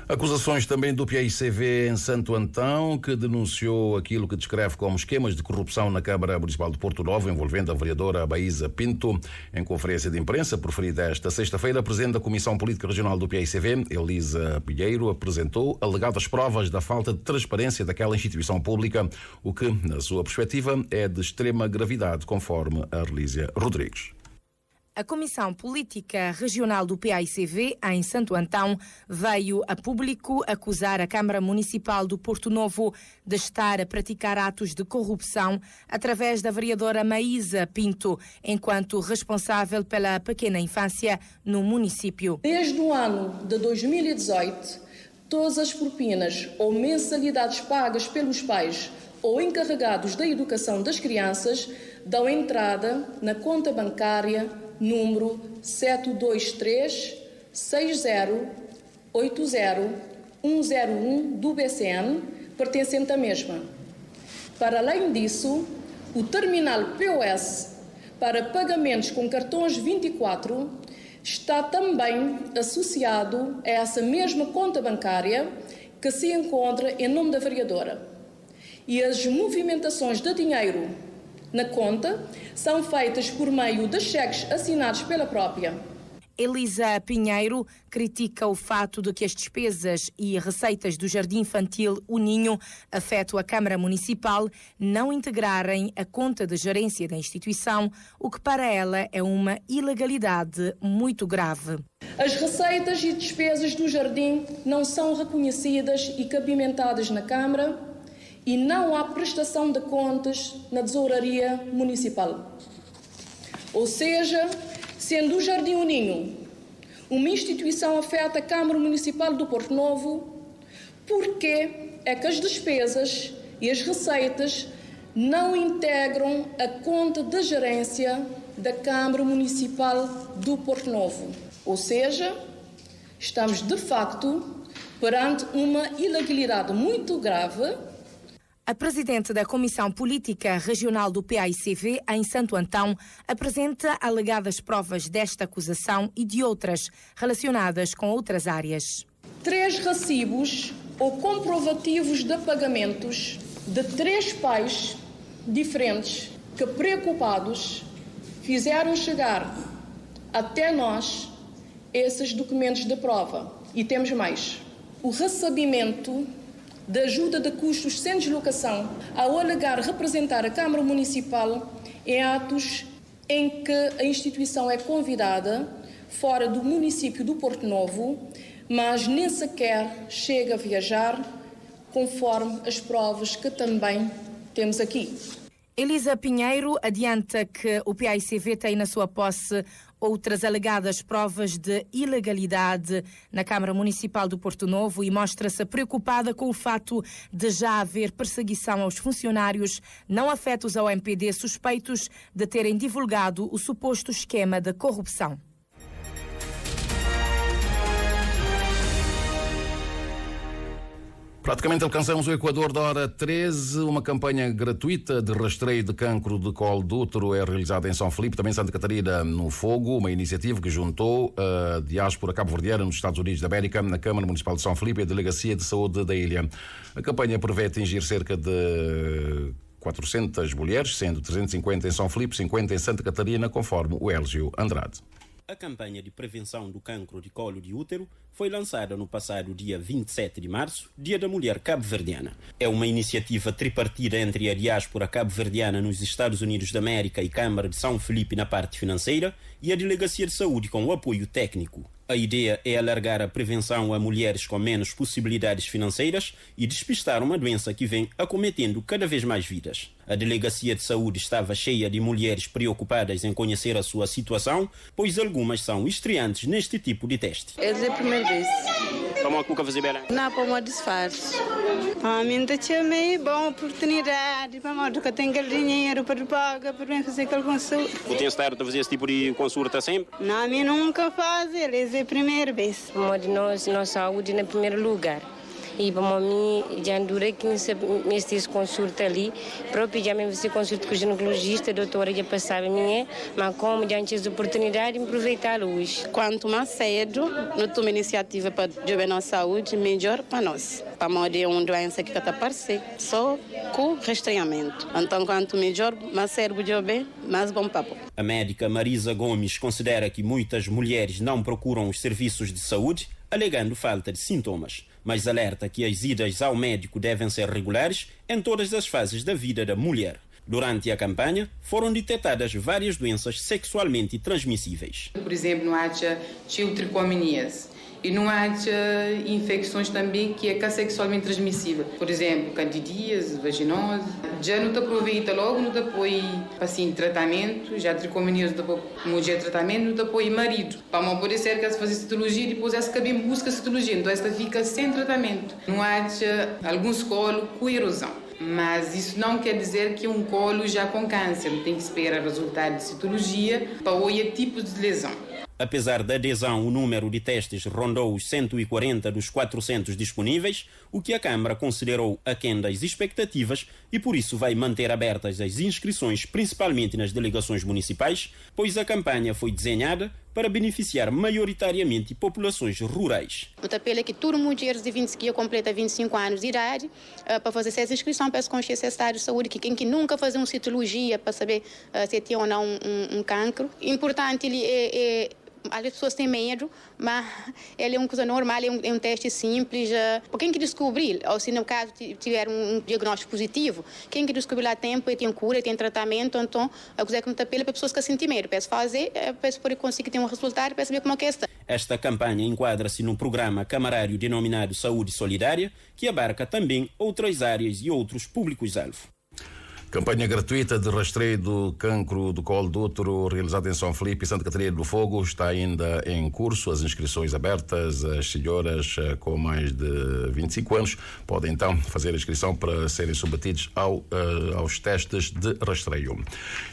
Acusações também do PAICV em Santo Antão, que denunciou aquilo que descreve como esquemas de corrupção na Câmara Municipal de Porto Novo, envolvendo a vereadora Baísa Pinto. Em conferência de imprensa proferida esta sexta-feira, a presidente da Comissão Política Regional do PAICV, Elisa Pinheiro, apresentou alegadas provas da falta de transparência daquela instituição pública, o que, na sua perspectiva, é de extrema gravidade, conforme a Arlísia Rodrigues. A Comissão Política Regional do PAICV, em Santo Antão, veio a público acusar a Câmara Municipal do Porto Novo de estar a praticar atos de corrupção através da vereadora Maísa Pinto, enquanto responsável pela pequena infância no município. Desde o ano de 2018, todas as propinas ou mensalidades pagas pelos pais ou encarregados da educação das crianças dão entrada na conta bancária número 723-6080-101 do BCN, pertencente à mesma. Para além disso, o terminal POS para pagamentos com cartões 24 está também associado a essa mesma conta bancária que se encontra em nome da vereadora. E as movimentações de dinheiro na conta são feitas por meio de cheques assinados pela própria. Elisa Pinheiro critica o fato de que as despesas e receitas do Jardim Infantil O Ninho, afeto a Câmara Municipal, não integrarem a conta de gerência da instituição, o que para ela é uma ilegalidade muito grave. As receitas e despesas do Jardim não são reconhecidas e cabimentadas na Câmara, e não há prestação de contas na tesouraria municipal. Ou seja, sendo o Jardim O Ninho uma instituição afeta a Câmara Municipal do Porto Novo, por que é que as despesas e as receitas não integram a conta de gerência da Câmara Municipal do Porto Novo? Ou seja, estamos de facto perante uma ilegalidade muito grave. A presidente da Comissão Política Regional do PAICV, em Santo Antão, apresenta alegadas provas desta acusação e de outras relacionadas com outras áreas. 3 recibos ou comprovativos de pagamentos de 3 pais diferentes que, preocupados, fizeram chegar até nós esses documentos de prova. E temos mais. O recebimento de ajuda de custos sem deslocação, ao alegar representar a Câmara Municipal em atos em que a instituição é convidada fora do município do Porto Novo, mas nem sequer chega a viajar, conforme as provas que também temos aqui. Elisa Pinheiro adianta que o PAICV tem na sua posse outras alegadas provas de ilegalidade na Câmara Municipal do Porto Novo e mostra-se preocupada com o fato de já haver perseguição aos funcionários não afetos ao MPD suspeitos de terem divulgado o suposto esquema de corrupção. Praticamente alcançamos o Equador da hora 13. Uma campanha gratuita de rastreio de cancro de colo do útero é realizada em São Felipe, também em Santa Catarina, no Fogo, uma iniciativa que juntou a diáspora cabo-verdiana nos Estados Unidos da América, na Câmara Municipal de São Felipe e a Delegacia de Saúde da ilha. A campanha prevê atingir cerca de 400 mulheres, sendo 350 em São Felipe, 50 em Santa Catarina, conforme o Hélgio Andrade. A campanha de prevenção do cancro de colo de útero foi lançada no passado dia 27 de março, Dia da Mulher Cabo-Verdiana. É uma iniciativa tripartida entre a diáspora cabo-verdiana nos Estados Unidos da América e Câmara de São Felipe na parte financeira e a Delegacia de Saúde com o apoio técnico. A ideia é alargar a prevenção a mulheres com menos possibilidades financeiras e despistar uma doença que vem acometendo cada vez mais vidas. A Delegacia de Saúde estava cheia de mulheres preocupadas em conhecer a sua situação, pois algumas são estreantes neste tipo de teste. É a primeira vez. Como é que fazer bem? Não, para uma disfarce. A mim tinha meio boa oportunidade, para modo que eu tenho dinheiro para pagar, para mim fazer aquela consulta. O tem estado a fazer esse tipo de consulta sempre? Não, a mim nunca faz, é a primeira vez. Nossa saúde em primeiro lugar. E para mim, já dura que nesse consulta ali, próprio já me fiz consulta com o ginecologista, a doutora já passava a minha, mas como já tive a oportunidade de aproveitar hoje. Quanto mais cedo, nós tomamos iniciativa para melhorar a nossa saúde, melhor para nós. Para morrer uma doença que está aparecendo, só com rastreamento. Então, quanto melhor, mais cérebro de bem, mais bom papo. A médica Marisa Gomes considera que muitas mulheres não procuram os serviços de saúde, alegando falta de sintomas, mas alerta que as idas ao médico devem ser regulares em todas as fases da vida da mulher. Durante a campanha, foram detectadas várias doenças sexualmente transmissíveis. Por exemplo, não há tricominíase e não há infecções também que é sexualmente transmissível. Por exemplo, candidíase, vaginose. Já não te aproveita logo, não te apoia assim, tratamento, já tricominíase, mulher tratamento, não te apoia marido. Para não poder ser que se fazer citologia e depois essa cabe em busca de citologia, então esta fica sem tratamento. Não há alguns colo com erosão. Mas isso não quer dizer que um colo já com câncer. Tem que esperar o resultado de citologia para olhar tipos de lesão. Apesar da adesão, o número de testes rondou os 140 dos 400 disponíveis, o que a Câmara considerou aquém das expectativas e por isso vai manter abertas as inscrições, principalmente nas delegações municipais, pois a campanha foi desenhada para beneficiar maioritariamente populações rurais. O apelo é que todas as mulheres de 20 que completa 25 anos de idade para fazer essa inscrição para essa consciência de saúde, que quem que nunca faz uma citologia para saber se tem ou não um cancro. Importante ele as pessoas têm medo, mas ele é uma coisa normal, é um teste simples. Para quem que descobrir, ou se no caso tiver um diagnóstico positivo, quem que descobrir lá tempo, tem cura, tem tratamento, então a coisa que me apela para pessoas que sentem medo, para fazer, para poder conseguir ter um resultado, para saber como é que está. Esta campanha enquadra-se no programa camarário denominado Saúde Solidária, que abarca também outras áreas e outros públicos-alvo. Campanha gratuita de rastreio do cancro do colo do útero realizada em São Felipe e Santa Catarina do Fogo está ainda em curso. As inscrições abertas. As senhoras com mais de 25 anos podem então fazer a inscrição para serem submetidos aos testes de rastreio.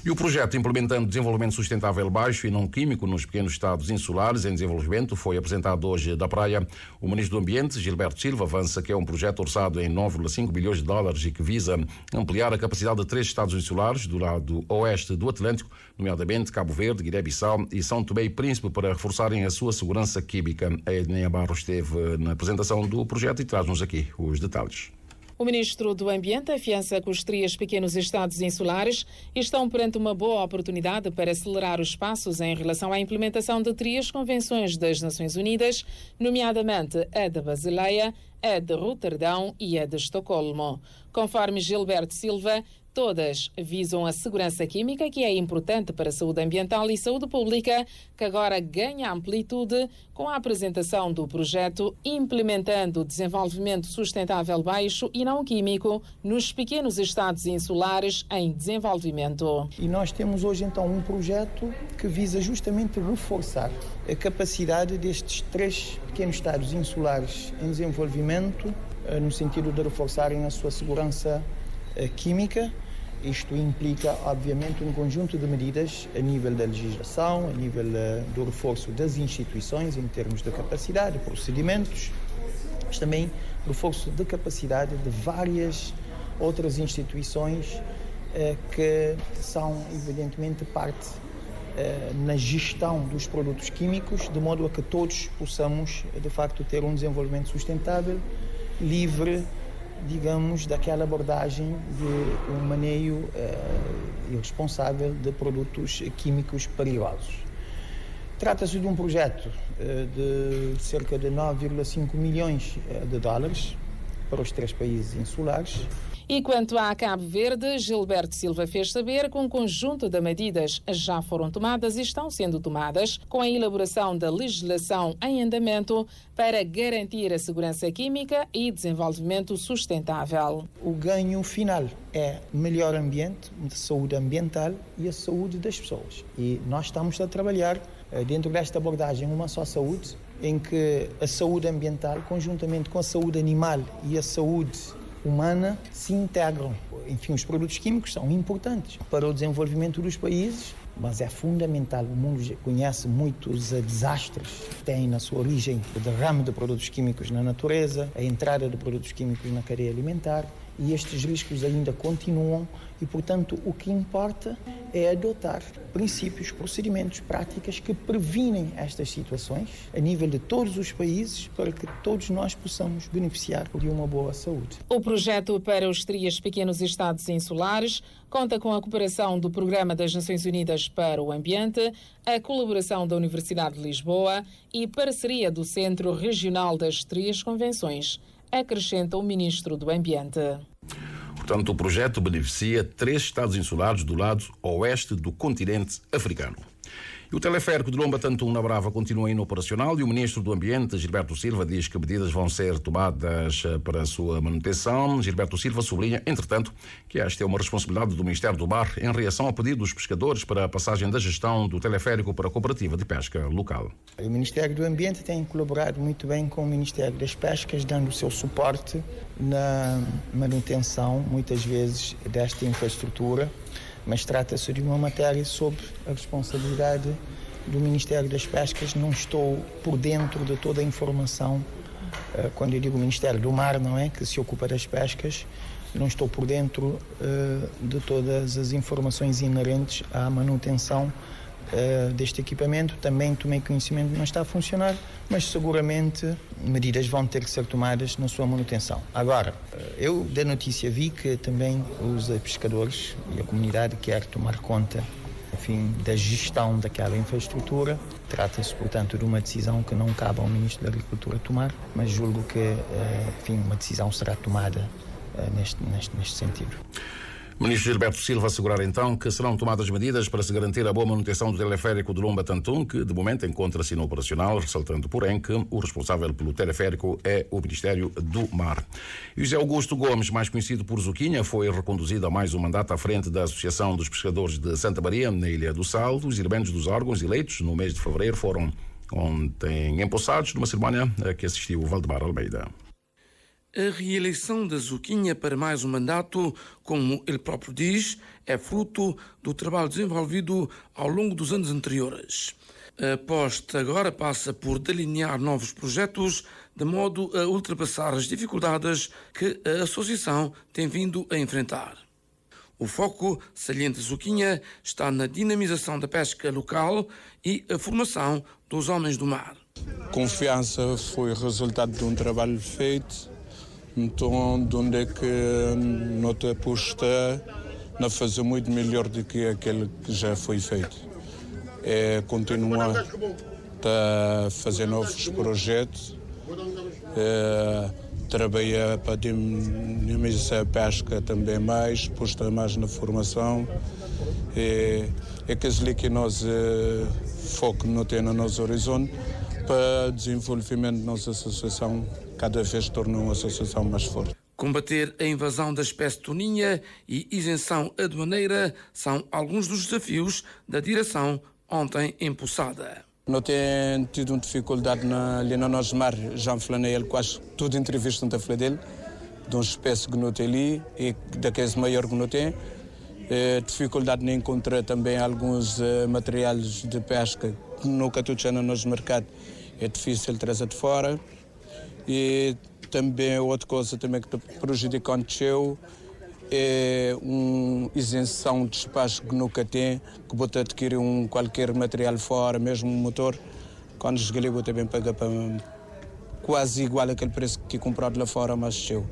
E o projeto implementando desenvolvimento sustentável baixo e não químico nos pequenos estados insulares em desenvolvimento foi apresentado hoje da Praia. O ministro do Ambiente, Gilberto Silva, avança que é um projeto orçado em 9,5 bilhões de dólares e que visa ampliar a capacidade de 3 estados insulares do lado oeste do Atlântico, nomeadamente Cabo Verde, Guiné-Bissau e São Tomé e Príncipe, para reforçarem a sua segurança química. A Edneia Barros esteve na apresentação do projeto e traz-nos aqui os detalhes. O ministro do Ambiente afiança que os 3 pequenos estados insulares estão perante uma boa oportunidade para acelerar os passos em relação à implementação de 3 convenções das Nações Unidas, nomeadamente a de Basileia, a de Roterdão e a de Estocolmo. Conforme Gilberto Silva, todas visam a segurança química, que é importante para a saúde ambiental e saúde pública, que agora ganha amplitude com a apresentação do projeto Implementando o Desenvolvimento Sustentável Baixo e Não Químico nos Pequenos Estados Insulares em Desenvolvimento. E nós temos hoje então um projeto que visa justamente reforçar a capacidade destes 3 pequenos estados insulares em desenvolvimento, no sentido de reforçarem a sua segurança química. Isto implica, obviamente, um conjunto de medidas a nível da legislação, a nível do reforço das instituições em termos de capacidade, procedimentos, mas também reforço de capacidade de várias outras instituições que são, evidentemente, parte na gestão dos produtos químicos, de modo a que todos possamos, de facto, ter um desenvolvimento sustentável, livre, digamos, daquela abordagem de um manejo irresponsável de produtos químicos perigosos. Trata-se de um projeto de cerca de 9,5 milhões de dólares para os 3 países insulares. E quanto a Cabo Verde, Gilberto Silva fez saber que um conjunto de medidas já foram tomadas e estão sendo tomadas com a elaboração da legislação em andamento para garantir a segurança química e desenvolvimento sustentável. O ganho final é melhor ambiente, saúde ambiental e a saúde das pessoas. E nós estamos a trabalhar dentro desta abordagem Uma Só Saúde, em que a saúde ambiental, conjuntamente com a saúde animal e a saúde humana, se integram. Enfim, os produtos químicos são importantes para o desenvolvimento dos países, mas é fundamental. O mundo conhece muitos desastres que têm na sua origem o derrame de produtos químicos na natureza, a entrada de produtos químicos na cadeia alimentar, e estes riscos ainda continuam e, portanto, o que importa é adotar princípios, procedimentos, práticas que previnem estas situações a nível de todos os países para que todos nós possamos beneficiar de uma boa saúde. O projeto para os 3 pequenos estados insulares conta com a cooperação do Programa das Nações Unidas para o Ambiente, a colaboração da Universidade de Lisboa e parceria do Centro Regional das 3 Convenções, acrescenta o Ministro do Ambiente. Portanto, o projeto beneficia 3 estados insulares do lado oeste do continente africano. E o teleférico de Lomba-Tantum na Brava continua inoperacional e o Ministro do Ambiente, Gilberto Silva, diz que medidas vão ser tomadas para a sua manutenção. Gilberto Silva sublinha, entretanto, que esta é uma responsabilidade do Ministério do Mar em reação ao pedido dos pescadores para a passagem da gestão do teleférico para a Cooperativa de Pesca local. O Ministério do Ambiente tem colaborado muito bem com o Ministério das Pescas, dando o seu suporte na manutenção, muitas vezes, desta infraestrutura, mas trata-se de uma matéria sob a responsabilidade do Ministério das Pescas. Não estou por dentro de toda a informação, quando eu digo Ministério do Mar, não é, que se ocupa das pescas, não estou por dentro de todas as informações inerentes à manutenção deste equipamento. Também tomei conhecimento que não está a funcionar, mas seguramente medidas vão ter que ser tomadas na sua manutenção. Agora, eu da notícia vi que também os pescadores e a comunidade quer tomar conta, enfim, da gestão daquela infraestrutura. Trata-se, portanto, de uma decisão que não cabe ao Ministro da Agricultura tomar, mas julgo que, enfim, uma decisão será tomada neste sentido. O Ministro Gilberto Silva assegurar então que serão tomadas medidas para se garantir a boa manutenção do teleférico de Lomba-Tantum, que de momento encontra-se inoperacional, ressaltando, porém, que o responsável pelo teleférico é o Ministério do Mar. José Augusto Gomes, mais conhecido por Zuquinha, foi reconduzido a mais um mandato à frente da Associação dos Pescadores de Santa Maria, na Ilha do Sal. Os elementos dos órgãos eleitos no mês de fevereiro foram ontem empossados numa cerimónia a que assistiu o Valdemar Almeida. A reeleição da Zuquinha para mais um mandato, como ele próprio diz, é fruto do trabalho desenvolvido ao longo dos anos anteriores. A aposta agora passa por delinear novos projetos de modo a ultrapassar as dificuldades que a associação tem vindo a enfrentar. O foco, saliente Zuquinha, está na dinamização da pesca local e a formação dos homens do mar. Confiança foi resultado de um trabalho feito Então, de onde é que não te aposta a fazer muito melhor do que aquele que já foi feito? É continuar a fazer novos projetos, trabalhar para dinamizar a pesca também mais, postar mais na formação. É aquilo que nós foco não tem no nosso horizonte para desenvolvimento da nossa associação, cada vez tornar uma associação mais forte. Combater a invasão da espécie toninha e isenção aduaneira são alguns dos desafios da direção ontem empossada. Não tem tido dificuldade ali no nosso mar, já falei ele quase toda entrevista não falei dele, de uma espécie que não tem ali e daqueles maior que não tem. Dificuldade em encontrar também alguns materiais de pesca que nunca tu no nosso mercado, é difícil trazer de fora. E também outra coisa também que está prejudicando é uma isenção de espaço que nunca tem, que bota adquirir qualquer material fora, mesmo um motor, quando chegar ali bota bem paga para quase igual aquele preço que comprado lá fora, mas cheio.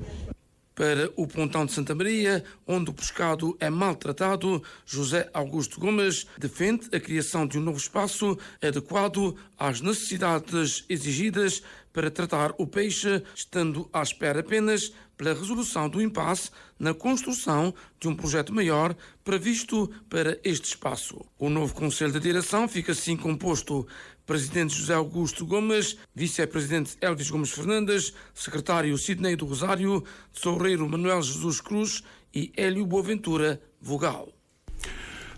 Para o Pontão de Santa Maria, onde o pescado é maltratado, José Augusto Gomes defende a criação de um novo espaço adequado às necessidades exigidas para tratar o peixe, estando à espera apenas pela resolução do impasse na construção de um projeto maior previsto para este espaço. O novo Conselho de Direção fica assim composto: Presidente José Augusto Gomes, Vice-Presidente Elvis Gomes Fernandes, Secretário Sidney do Rosário, Tesoureiro Manuel Jesus Cruz e Hélio Boaventura Vogal.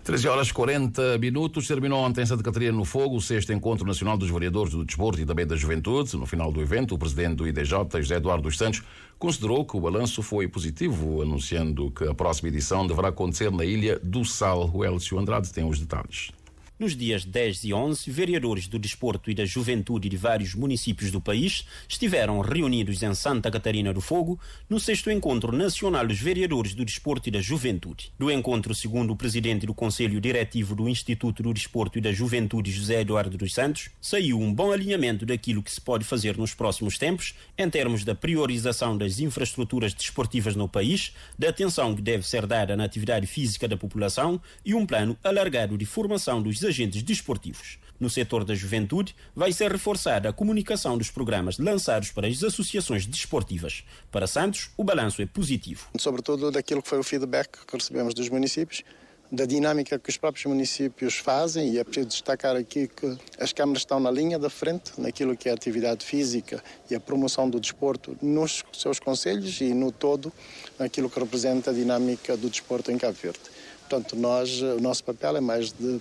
13h40. Terminou ontem em Santa Catarina no Fogo o 6º Encontro Nacional dos Vereadores do Desporto e também da Juventude. No final do evento, o presidente do IDJ, José Eduardo dos Santos, considerou que o balanço foi positivo, anunciando que a próxima edição deverá acontecer na Ilha do Sal. O Elcio Andrade tem os detalhes. Nos dias 10 e 11, vereadores do desporto e da juventude de vários municípios do país estiveram reunidos em Santa Catarina do Fogo no 6º Encontro Nacional dos Vereadores do Desporto e da Juventude. Do encontro, segundo o presidente do Conselho Diretivo do Instituto do Desporto e da Juventude, José Eduardo dos Santos, saiu um bom alinhamento daquilo que se pode fazer nos próximos tempos em termos da priorização das infraestruturas desportivas no país, da atenção que deve ser dada na atividade física da população e um plano alargado de formação dos agentes desportivos. No setor da juventude, vai ser reforçada a comunicação dos programas lançados para as associações desportivas. Para Santos, o balanço é positivo. Sobretudo daquilo que foi o feedback que recebemos dos municípios, da dinâmica que os próprios municípios fazem, e é preciso destacar aqui que as câmaras estão na linha da frente naquilo que é a atividade física e a promoção do desporto nos seus concelhos e no todo naquilo que representa a dinâmica do desporto em Cabo Verde. Portanto, o nosso papel é mais de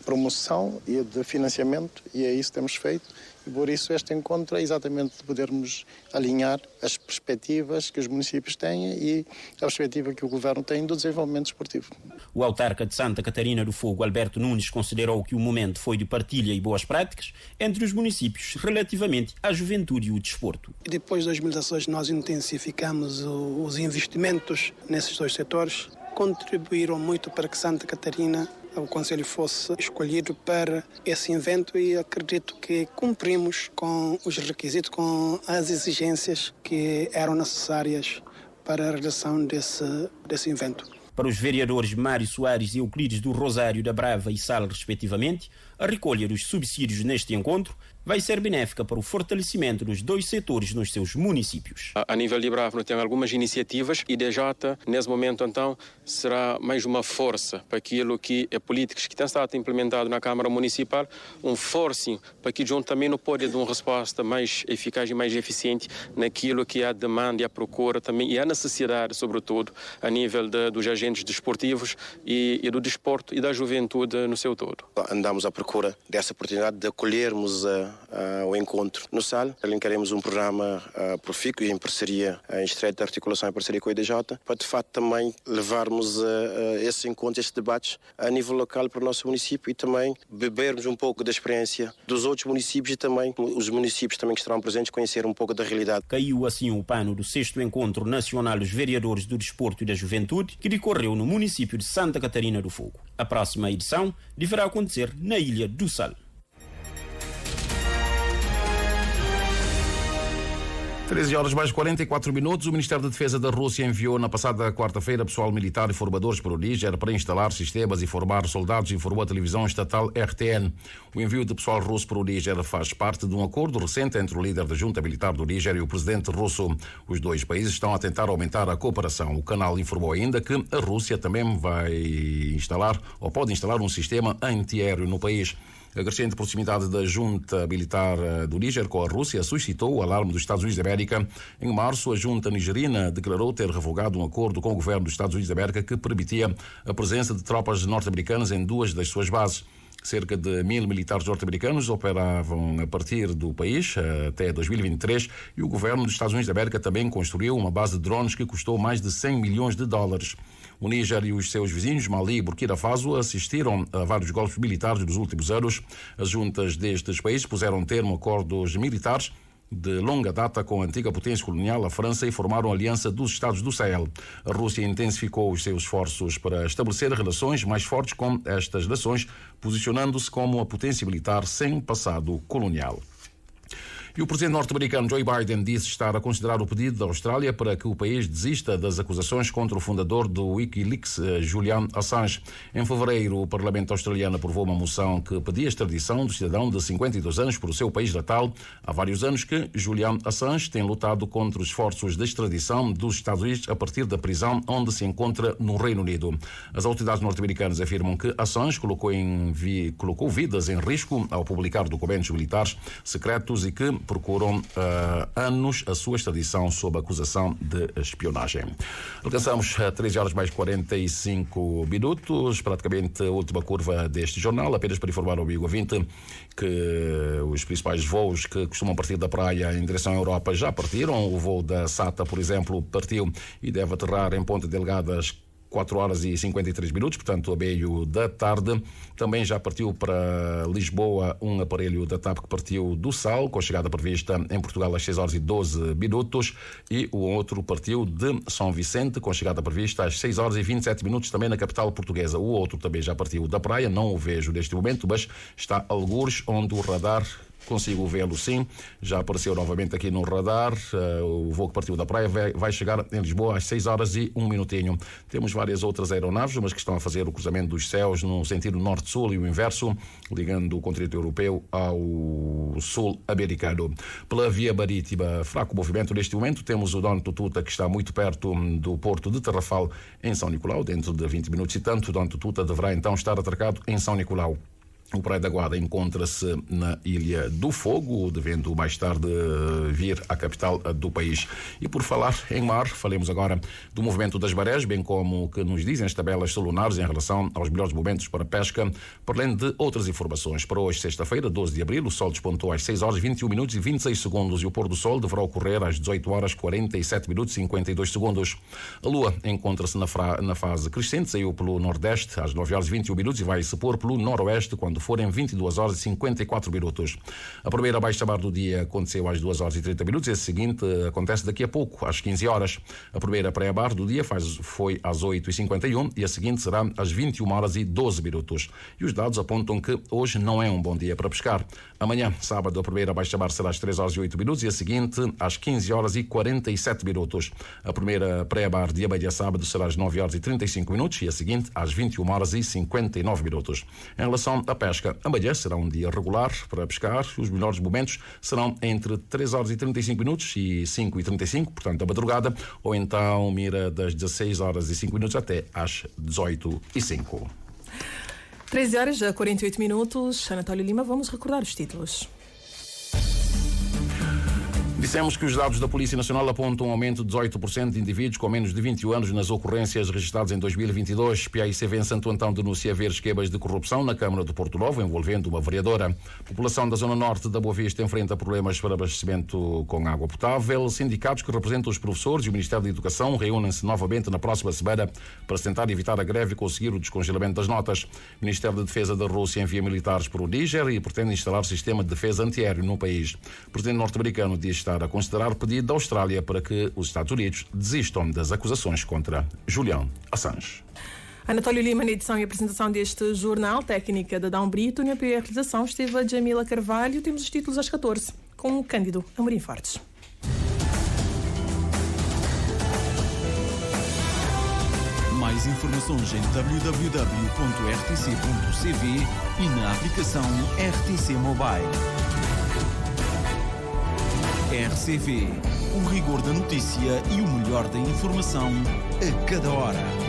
promoção e de financiamento, e é isso que temos feito, e por isso este encontro é exatamente de podermos alinhar as perspectivas que os municípios têm e a perspectiva que o Governo tem do desenvolvimento desportivo. O autarca de Santa Catarina do Fogo, Alberto Nunes, considerou que o momento foi de partilha e boas práticas entre os municípios relativamente à juventude e o desporto. Depois de 2016 nós intensificamos os investimentos nesses dois setores, contribuíram muito para que Santa Catarina, o Conselho, fosse escolhido para esse evento, e acredito que cumprimos com os requisitos, com as exigências que eram necessárias para a realização desse evento. Para os vereadores Mário Soares e Euclides do Rosário, da Brava e Sal, respectivamente, a recolha dos subsídios neste encontro vai ser benéfica para o fortalecimento dos dois setores nos seus municípios. A nível de Brava, nós temos algumas iniciativas e DJ, nesse momento, então, será mais uma força para aquilo que é políticas que têm estado implementado na Câmara Municipal, um forcing para que junto também não pode dar uma resposta mais eficaz e mais eficiente naquilo que é a demanda e a procura também e a necessidade, sobretudo, a nível dos agentes desportivos e do desporto e da juventude no seu todo. Andamos à procura dessa oportunidade de acolhermos o encontro no SAL. Alinharemos um programa profícuo em parceria, em estreita articulação em parceria com a IDJ, para de facto também levarmos esse encontro, esses debates a nível local para o nosso município e também bebermos um pouco da experiência dos outros municípios e também os municípios também que estarão presentes conhecer um pouco da realidade. Caiu assim o pano do 6º Encontro Nacional dos Vereadores do Desporto e da Juventude, que decorreu no município de Santa Catarina do Fogo. A próxima edição deverá acontecer na Ilha do Sal. 13 horas mais 44 minutos. O Ministério da Defesa da Rússia enviou na passada quarta-feira pessoal militar e formadores para o Níger para instalar sistemas e formar soldados, informou a televisão estatal RTN. O envio de pessoal russo para o Níger faz parte de um acordo recente entre o líder da junta militar do Níger e o presidente russo. Os dois países estão a tentar aumentar a cooperação. O canal informou ainda que a Rússia também vai instalar ou pode instalar um sistema antiaéreo no país. A crescente proximidade da junta militar do Níger com a Rússia suscitou o alarme dos Estados Unidos da América. Em março, a junta nigerina declarou ter revogado um acordo com o governo dos Estados Unidos da América que permitia a presença de tropas norte-americanas em duas das suas bases. Cerca de 1.000 militares norte-americanos operavam a partir do país até 2023 e o governo dos Estados Unidos da América também construiu uma base de drones que custou mais de 100 milhões de dólares. O Níger e os seus vizinhos, Mali e Burkina Faso, assistiram a vários golpes militares nos últimos anos. As juntas destes países puseram termo a acordos militares de longa data com a antiga potência colonial, a França, e formaram a Aliança dos Estados do Sahel. A Rússia intensificou os seus esforços para estabelecer relações mais fortes com estas nações, posicionando-se como uma potência militar sem passado colonial. E o presidente norte-americano Joe Biden disse estar a considerar o pedido da Austrália para que o país desista das acusações contra o fundador do Wikileaks, Julian Assange. Em fevereiro, o Parlamento australiano aprovou uma moção que pedia a extradição do cidadão de 52 anos para o seu país natal. Há vários anos que Julian Assange tem lutado contra os esforços de extradição dos Estados Unidos a partir da prisão onde se encontra no Reino Unido. As autoridades norte-americanas afirmam que Assange colocou vidas em risco ao publicar documentos militares secretos e que procuram anos a sua extradição sob acusação de espionagem. Alcançamos 13 horas mais 45 minutos, praticamente a última curva deste jornal. Apenas para informar ao amigo ouvinte que os principais voos que costumam partir da praia em direção à Europa já partiram. O voo da SATA, por exemplo, partiu e deve aterrar em Ponta Delgada às 4 horas e 53 minutos, portanto, a meio da tarde. Também já partiu para Lisboa um aparelho da TAP que partiu do Sal, com a chegada prevista em Portugal às 6 horas e 12 minutos, e o outro partiu de São Vicente, com a chegada prevista às 6 horas e 27 minutos, também na capital portuguesa. O outro também já partiu da praia, não o vejo neste momento, mas está algures onde o radar consigo vê-lo, sim. Já apareceu novamente aqui no radar. O voo que partiu da praia vai chegar em Lisboa às 6 horas e 1 minutinho. Temos várias outras aeronaves, mas que estão a fazer o cruzamento dos céus no sentido norte-sul e o inverso, ligando o continente europeu ao sul americano. Pela via marítima, fraco movimento neste momento. Temos o Dom Tututa, que está muito perto do porto de Tarrafal, em São Nicolau. Dentro de 20 minutos e tanto, o Dom Tututa deverá então estar atracado em São Nicolau. O Praia da Guarda encontra-se na Ilha do Fogo, devendo mais tarde vir à capital do país. E por falar em mar, falemos agora do movimento das marés, bem como o que nos dizem as tabelas solunares em relação aos melhores momentos para pesca, para além de outras informações. Para hoje, sexta-feira, 12 de abril, o sol despontou às 6 horas 21 minutos e 26 segundos e o pôr do sol deverá ocorrer às 18 horas 47 minutos e 52 segundos. A lua encontra-se na fase crescente, saiu pelo nordeste às 9 horas 21 minutos e vai se pôr pelo noroeste quando forem 22 horas e 54 minutos. A primeira baixa-mar do dia aconteceu às 2 horas e 30 minutos e a seguinte acontece daqui a pouco, às 15 horas. A primeira praia-mar do dia foi às 8h51 e a seguinte será às 21 horas e 12 minutos. E os dados apontam que hoje não é um bom dia para pescar. Amanhã, sábado, a primeira baixa-mar será às 3 horas e 8 minutos e a seguinte às 15 horas e 47 minutos. A primeira praia-mar de amanhã, sábado, será às 9 horas e 35 minutos e a seguinte às 21 horas e 59 minutos. Em relação à pesca, amanhã será um dia regular para pescar. Os melhores momentos serão entre 3 horas e 35 minutos e 5h35, portanto, da madrugada, ou então mira das 16 horas e 5 minutos até às 18h05. 13 horas e 48 minutos. Anatólio Lima, vamos recordar os títulos. Dissemos que os dados da Polícia Nacional apontam um aumento de 18% de indivíduos com menos de 21 anos nas ocorrências registradas em 2022. PAICV em Santo Antão denuncia haver esquemas de corrupção na Câmara de Porto Novo, envolvendo uma vereadora. A população da zona norte da Boa Vista enfrenta problemas para abastecimento com água potável. Sindicatos que representam os professores e o Ministério da Educação reúnem-se novamente na próxima semana para tentar evitar a greve e conseguir o descongelamento das notas. O Ministério da Defesa da Rússia envia militares para o Níger e pretende instalar sistema de defesa antiaéreo no país. O presidente norte-americano diz estar a considerar o pedido da Austrália para que os Estados Unidos desistam das acusações contra Julian Assange. Anatólio Lima, na edição e apresentação deste jornal, técnica da Dão Brito, na realização esteve a Jamila Carvalho. Temos os títulos às 14, com o Cândido Amorim Fortes. Mais informações em www.rtc.cv e na aplicação RTC Mobile. RCV, o rigor da notícia e o melhor da informação a cada hora.